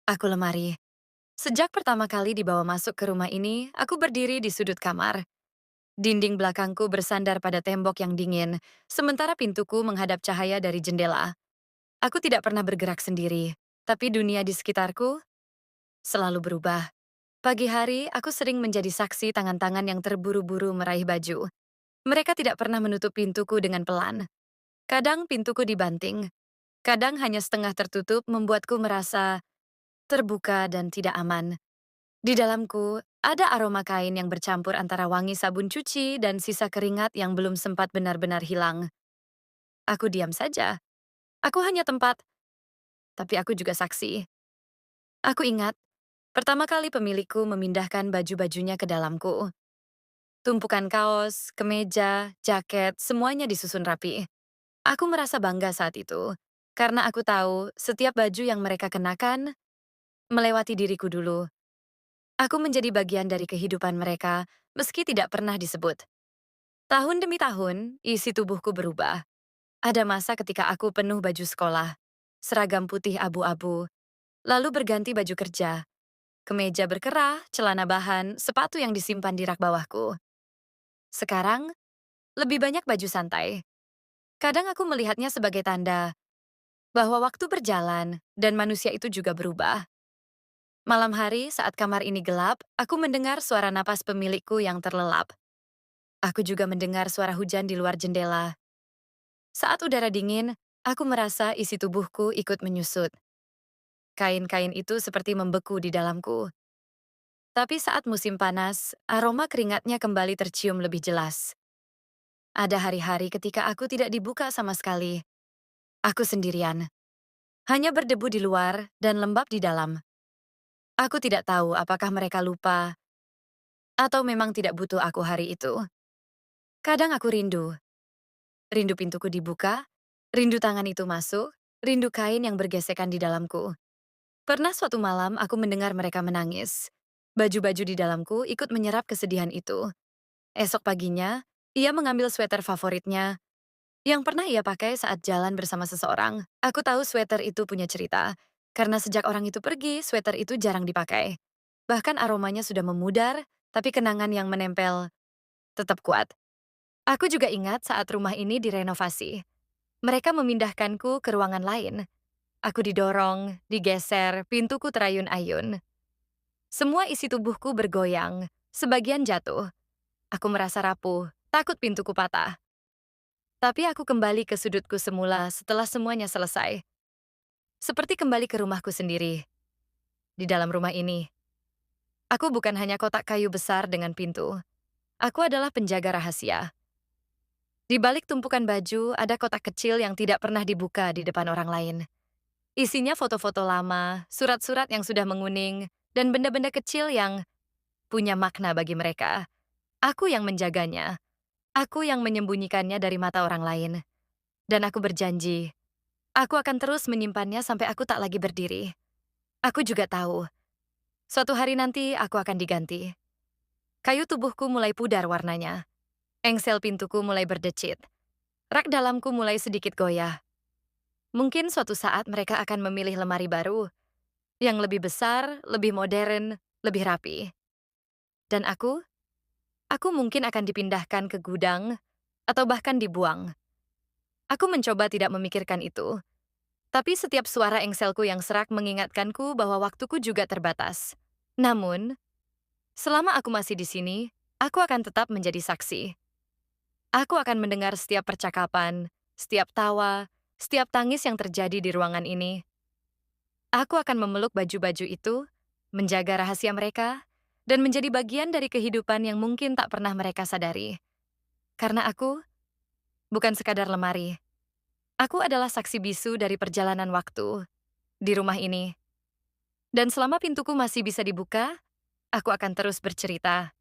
Aku lemari. Sejak pertama kali dibawa masuk ke rumah ini, aku berdiri di sudut kamar. Dinding belakangku bersandar pada tembok yang dingin, sementara pintuku menghadap cahaya dari jendela. Aku tidak pernah bergerak sendiri, tapi dunia di sekitarku selalu berubah. Pagi hari, aku sering menjadi saksi tangan-tangan yang terburu-buru meraih baju. Mereka tidak pernah menutup pintuku dengan pelan. Kadang pintuku dibanting, kadang hanya setengah tertutup membuatku merasa terbuka dan tidak aman. Di dalamku, ada aroma kain yang bercampur antara wangi sabun cuci dan sisa keringat yang belum sempat benar-benar hilang. Aku diam saja. Aku hanya tempat, tapi aku juga saksi. Aku ingat, pertama kali pemilikku memindahkan baju-bajunya ke dalamku. Tumpukan kaos, kemeja, jaket, semuanya disusun rapi. Aku merasa bangga saat itu, karena aku tahu setiap baju yang mereka kenakan melewati diriku dulu. Aku menjadi bagian dari kehidupan mereka, meski tidak pernah disebut. Tahun demi tahun, isi tubuhku berubah. Ada masa ketika aku penuh baju sekolah, seragam putih abu-abu, lalu berganti baju kerja, kemeja berkerah, celana bahan, sepatu yang disimpan di rak bawahku. Sekarang, lebih banyak baju santai. Kadang aku melihatnya sebagai tanda bahwa waktu berjalan dan manusia itu juga berubah. Malam hari saat kamar ini gelap, aku mendengar suara napas pemilikku yang terlelap. Aku juga mendengar suara hujan di luar jendela. Saat udara dingin, aku merasa isi tubuhku ikut menyusut. Kain-kain itu seperti membeku di dalamku. Tapi saat musim panas, aroma keringatnya kembali tercium lebih jelas. Ada hari-hari ketika aku tidak dibuka sama sekali. Aku sendirian. Hanya berdebu di luar dan lembab di dalam. Aku tidak tahu apakah mereka lupa atau memang tidak butuh aku hari itu. Kadang aku rindu. Rindu pintuku dibuka, rindu tangan itu masuk, rindu kain yang bergesekan di dalamku. Pernah suatu malam aku mendengar mereka menangis. Baju-baju di dalamku ikut menyerap kesedihan itu. Esok paginya, ia mengambil sweater favoritnya yang pernah ia pakai saat jalan bersama seseorang. Aku tahu sweater itu punya cerita, karena sejak orang itu pergi, sweater itu jarang dipakai. Bahkan aromanya sudah memudar, tapi kenangan yang menempel tetap kuat. Aku juga ingat saat rumah ini direnovasi. Mereka memindahkanku ke ruangan lain. Aku didorong, digeser, pintuku terayun-ayun. Semua isi tubuhku bergoyang, sebagian jatuh. Aku merasa rapuh, takut pintuku patah. Tapi aku kembali ke sudutku semula setelah semuanya selesai. Seperti kembali ke rumahku sendiri. Di dalam rumah ini, aku bukan hanya kotak kayu besar dengan pintu. Aku adalah penjaga rahasia. Di balik tumpukan baju, ada kotak kecil yang tidak pernah dibuka di depan orang lain. Isinya foto-foto lama, surat-surat yang sudah menguning, dan benda-benda kecil yang punya makna bagi mereka. Aku yang menjaganya. Aku yang menyembunyikannya dari mata orang lain. Dan aku berjanji, aku akan terus menyimpannya sampai aku tak lagi berdiri. Aku juga tahu, suatu hari nanti aku akan diganti. Kayu tubuhku mulai pudar warnanya. Engsel pintuku mulai berdecit. Rak dalamku mulai sedikit goyah. Mungkin suatu saat mereka akan memilih lemari baru, yang lebih besar, lebih modern, lebih rapi. Dan aku mungkin akan dipindahkan ke gudang, atau bahkan dibuang. Aku mencoba tidak memikirkan itu. Tapi setiap suara engselku yang serak mengingatkanku bahwa waktuku juga terbatas. Namun, selama aku masih di sini, aku akan tetap menjadi saksi. Aku akan mendengar setiap percakapan, setiap tawa, setiap tangis yang terjadi di ruangan ini. Aku akan memeluk baju-baju itu, menjaga rahasia mereka, dan menjadi bagian dari kehidupan yang mungkin tak pernah mereka sadari. Karena aku bukan sekadar lemari. Aku adalah saksi bisu dari perjalanan waktu di rumah ini. Dan selama pintuku masih bisa dibuka, aku akan terus bercerita.